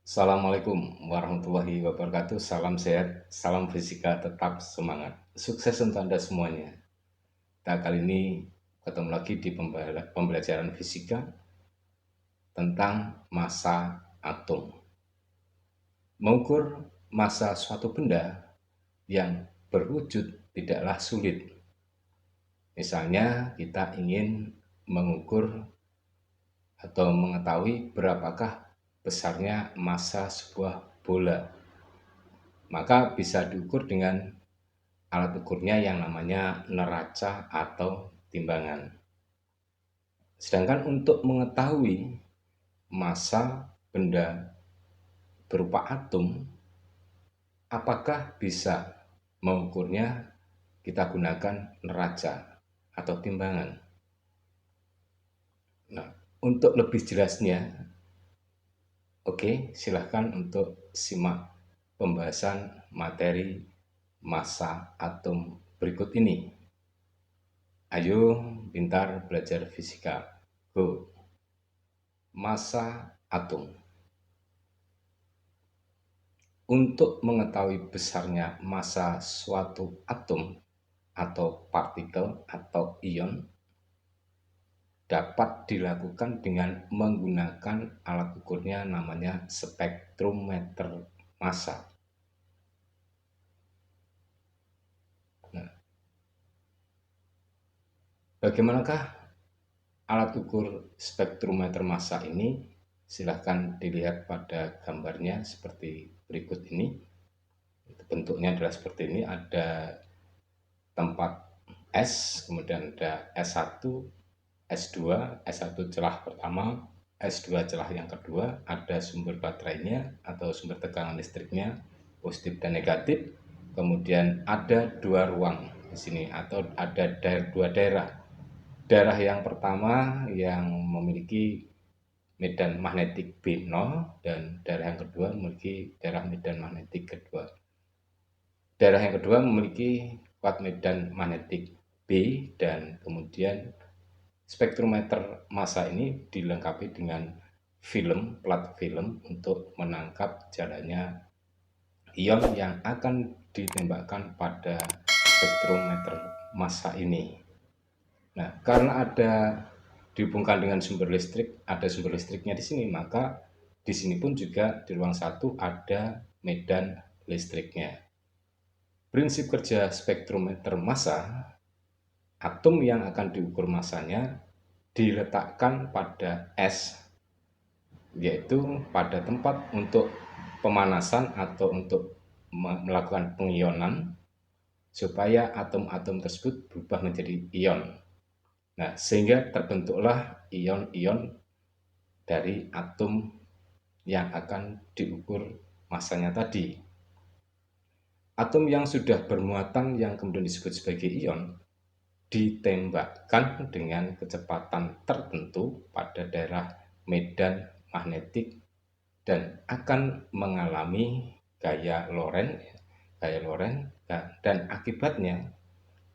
Assalamualaikum warahmatullahi wabarakatuh. Salam sehat, salam fisika, tetap semangat. Sukses untuk Anda semuanya. Kita kali ini ketemu lagi di pembelajaran fisika tentang massa atom. Mengukur massa suatu benda yang berwujud tidaklah sulit. Misalnya kita ingin mengukur atau mengetahui berapakah besarnya massa sebuah bola. Maka bisa diukur dengan alat ukurnya yang namanya neraca atau timbangan. Sedangkan untuk mengetahui massa benda berupa atom, apakah bisa mengukurnya, kita gunakan neraca atau timbangan. Nah, untuk lebih jelasnya, silahkan untuk simak pembahasan materi massa atom berikut ini. Ayo pintar belajar fisika. Go. Massa atom. Untuk mengetahui besarnya massa suatu atom atau partikel atau ion dapat dilakukan dengan menggunakan alat ukurnya namanya spektrometer massa. Nah, bagaimanakah alat ukur spektrometer massa ini? Silahkan dilihat pada gambarnya seperti berikut ini. Bentuknya adalah seperti ini, ada tempat S, kemudian ada S1, S2, S1 celah pertama, S2 celah yang kedua, ada sumber baterainya atau sumber tegangan listriknya, positif dan negatif. Kemudian ada dua ruang di sini atau ada dua daerah. Daerah yang pertama yang memiliki medan magnetik B0 dan daerah yang kedua memiliki daerah medan magnetik kedua. Daerah yang kedua memiliki kuat medan magnetik B dan kemudian spektrometer massa ini dilengkapi dengan plat film untuk menangkap jalannya ion yang akan ditembakkan pada spektrometer massa ini. Nah, karena dihubungkan dengan sumber listrik, ada sumber listriknya di sini, maka di sini pun juga di ruang satu ada medan listriknya. Prinsip kerja spektrometer massa, atom yang akan diukur massanya diletakkan pada S, yaitu pada tempat untuk pemanasan atau untuk melakukan pengionan supaya atom-atom tersebut berubah menjadi ion. Nah, sehingga terbentuklah ion-ion dari atom yang akan diukur massanya tadi. Atom yang sudah bermuatan yang kemudian disebut sebagai ion ditembakkan dengan kecepatan tertentu pada daerah medan magnetik dan akan mengalami gaya Lorentz, dan akibatnya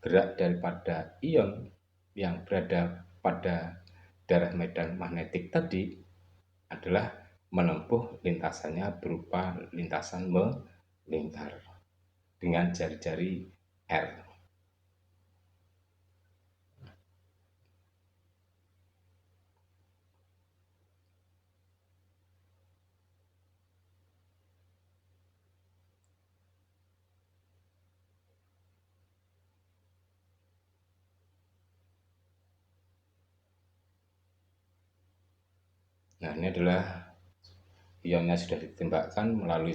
gerak daripada ion yang berada pada daerah medan magnetik tadi adalah menempuh lintasannya berupa lintasan melingkar dengan jari-jari R. Nah, ini adalah ionnya sudah ditembakkan melalui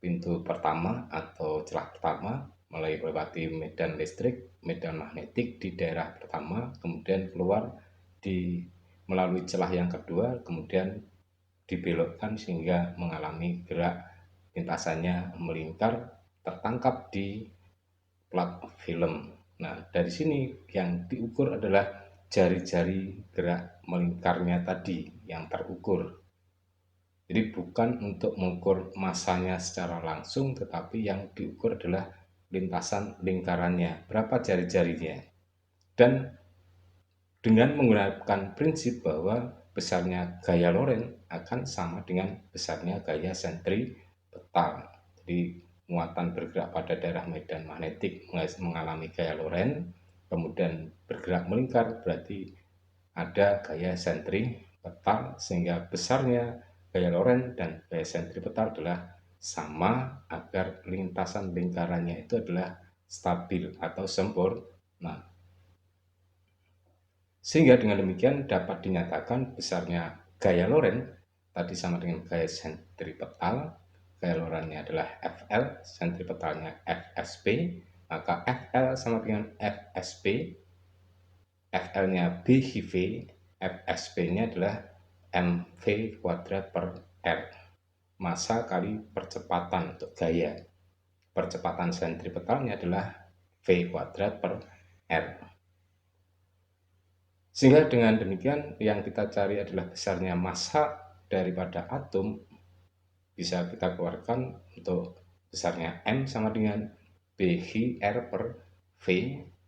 pintu pertama atau celah pertama, melewati medan listrik, medan magnetik di daerah pertama, kemudian keluar melalui celah yang kedua, kemudian dibelokkan sehingga mengalami gerak lintasannya melingkar, tertangkap di plat film. Nah, dari sini yang diukur adalah jari-jari gerak melingkarnya tadi yang terukur. Jadi bukan untuk mengukur massanya secara langsung, tetapi yang diukur adalah lintasan lingkarannya, berapa jari-jarinya. Dan dengan menggunakan prinsip bahwa besarnya gaya Lorentz akan sama dengan besarnya gaya sentripetal. Jadi muatan bergerak pada daerah medan magnetik mengalami gaya Lorentz, kemudian bergerak melingkar berarti ada gaya sentripetal, sehingga besarnya gaya Lorentz dan gaya sentripetal adalah sama agar lintasan lingkarannya itu adalah stabil atau sempurna. Sehingga dengan demikian dapat dinyatakan besarnya gaya Lorentz tadi sama dengan gaya sentripetal. Gaya Lorentz-nya adalah FL, sentripetalnya FSP, maka FL sama dengan FSP, FL-nya BV, FSP-nya adalah mv kuadrat per R, massa kali percepatan untuk gaya. Percepatan sentripetalnya adalah V kuadrat per R. Sehingga dengan demikian yang kita cari adalah besarnya massa daripada atom, bisa kita keluarkan untuk besarnya M sama dengan BG R per V,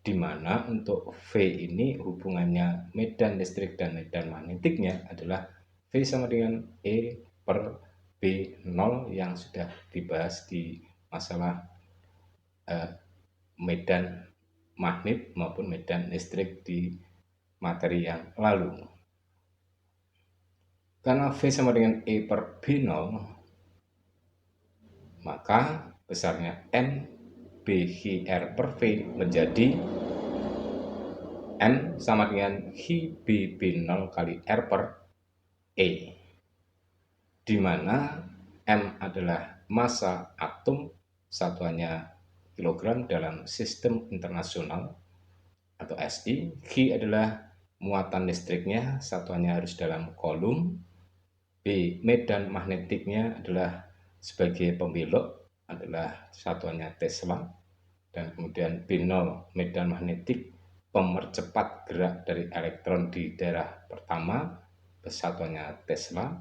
di mana untuk V ini hubungannya medan listrik dan medan magnetiknya adalah V sama dengan E per B0 yang sudah dibahas di masalah medan magnet maupun medan listrik di materi yang lalu. Karena V sama dengan E per B0, maka besarnya M BGR per V menjadi M sama dengan HBB0 kali R per E, di mana M adalah massa atom, satuannya kilogram dalam sistem internasional atau SI. G adalah muatan listriknya, satuannya harus dalam coulomb. B, medan magnetiknya adalah sebagai pembelok, adalah satuannya Tesla. Dan kemudian B0, medan magnetik pemercepat gerak dari elektron di daerah pertama, satuannya Tesla.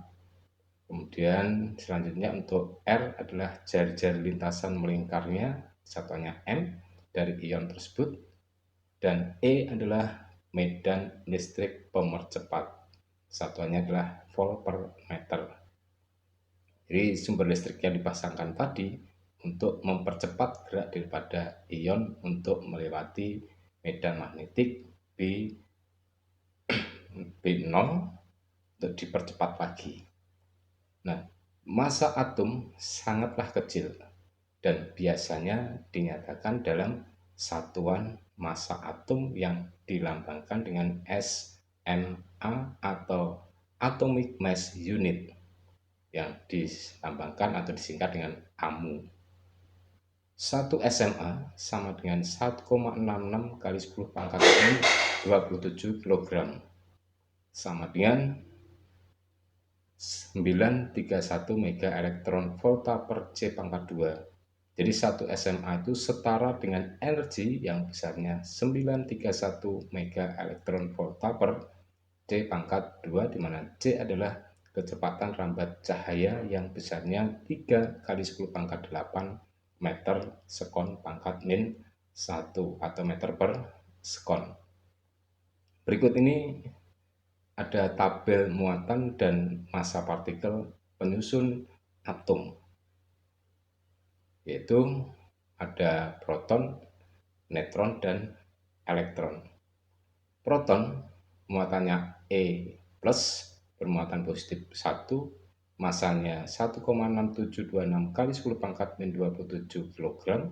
Kemudian selanjutnya untuk R adalah jari-jari lintasan melingkarnya, satuannya M dari ion tersebut. Dan E adalah medan listrik pemercepat, satuannya adalah volt per meter. Jadi sumber listrik yang dipasangkan tadi untuk mempercepat gerak daripada ion untuk melewati medan magnetik B0 untuk dipercepat lagi. Nah, massa atom sangatlah kecil dan biasanya dinyatakan dalam satuan massa atom yang dilambangkan dengan SMA atau atomic mass unit, yang dilambangkan atau disingkat dengan AMU. 1 SMA sama dengan 1,66 kali 10 pangkat 27 kg, sama dengan 931 mega elektron volta per C pangkat 2. Jadi 1 SMA itu setara dengan energi yang besarnya 931 mega elektron volta per C pangkat 2, di mana C adalah kecepatan rambat cahaya yang besarnya 3 kali 10 pangkat 8 meter sekon pangkat min 1 atau meter per sekon. Berikut ini ada tabel muatan dan massa partikel penyusun atom, yaitu ada proton, neutron, dan elektron. Proton muatannya E+, bermuatan positif 1, masanya 1,6726 kali 10 pangkat min 27 kg,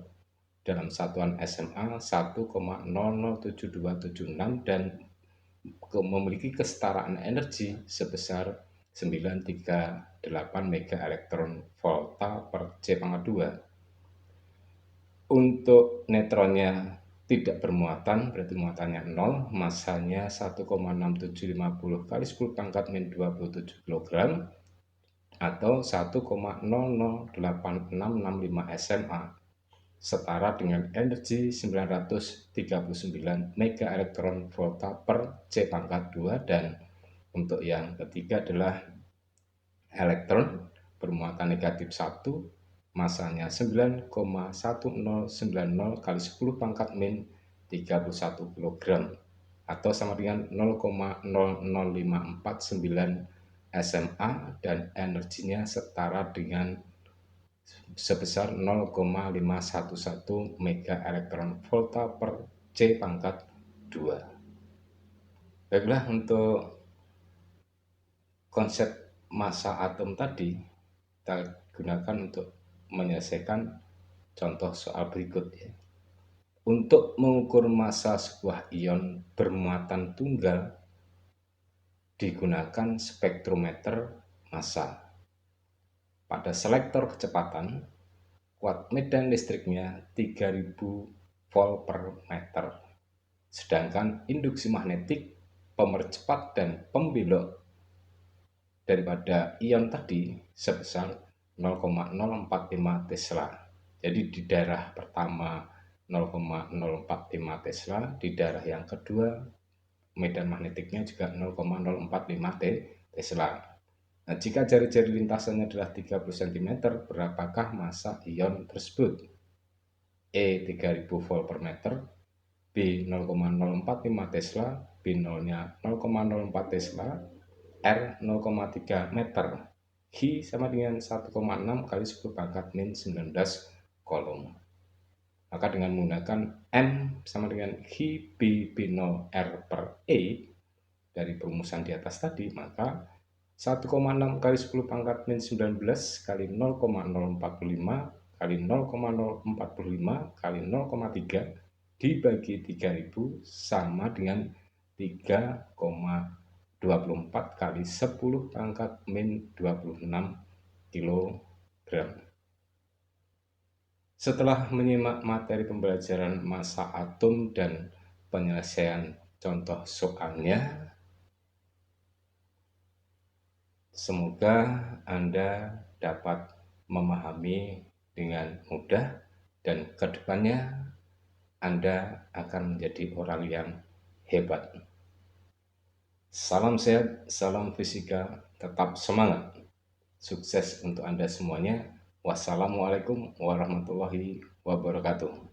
dalam satuan SMA 1,007276 dan memiliki kesetaraan energi sebesar 938 mega elektron volta per C pangkat 2. Untuk neutronnya tidak bermuatan, berarti muatannya 0, masanya 1,6750 kali 10 pangkat min 27 kg atau 1,008665 SMA, setara dengan energi 939 mega elektron volta per C pangkat 2. Dan untuk yang ketiga adalah elektron bermuatan negatif 1, masanya 9,1090 kali 10 pangkat min 31 kg atau sama dengan 0,00549 SMA dan energinya setara dengan sebesar 0,511 mega elektron volta per C pangkat 2. Baiklah, untuk konsep massa atom tadi kita gunakan untuk menyelesaikan contoh soal berikut ya. Untuk mengukur massa sebuah ion bermuatan tunggal digunakan spektrometer massa. Pada selektor kecepatan, kuat medan listriknya 3000 volt per meter. Sedangkan induksi magnetik, pemercepat dan pembelok daripada ion tadi sebesar 0,045 Tesla. Jadi di daerah pertama 0,045 Tesla, di daerah yang kedua medan magnetiknya juga 0,045 Tesla. Nah, jika jari-jari lintasannya adalah 30 cm, berapakah massa ion tersebut? E 3000 volt per meter, B 0,045 Tesla, B 0-nya 0,04 Tesla, R 0,3 meter, Hi sama dengan 1,6 kali 10 pangkat min 19 kolom. Maka dengan menggunakan M sama dengan Hi B B0 R per E dari perumusan di atas tadi, maka 1,6 kali 10 pangkat min 19 kali 0,045 kali 0,045 kali 0,3 dibagi 3000 sama dengan 3,24 kali 10 pangkat min 26 kg. Setelah menyimak materi pembelajaran massa atom dan penyelesaian contoh soalnya, semoga Anda dapat memahami dengan mudah dan kedepannya Anda akan menjadi orang yang hebat. Salam sehat, salam fisika, tetap semangat. Sukses untuk Anda semuanya. Wassalamualaikum warahmatullahi wabarakatuh.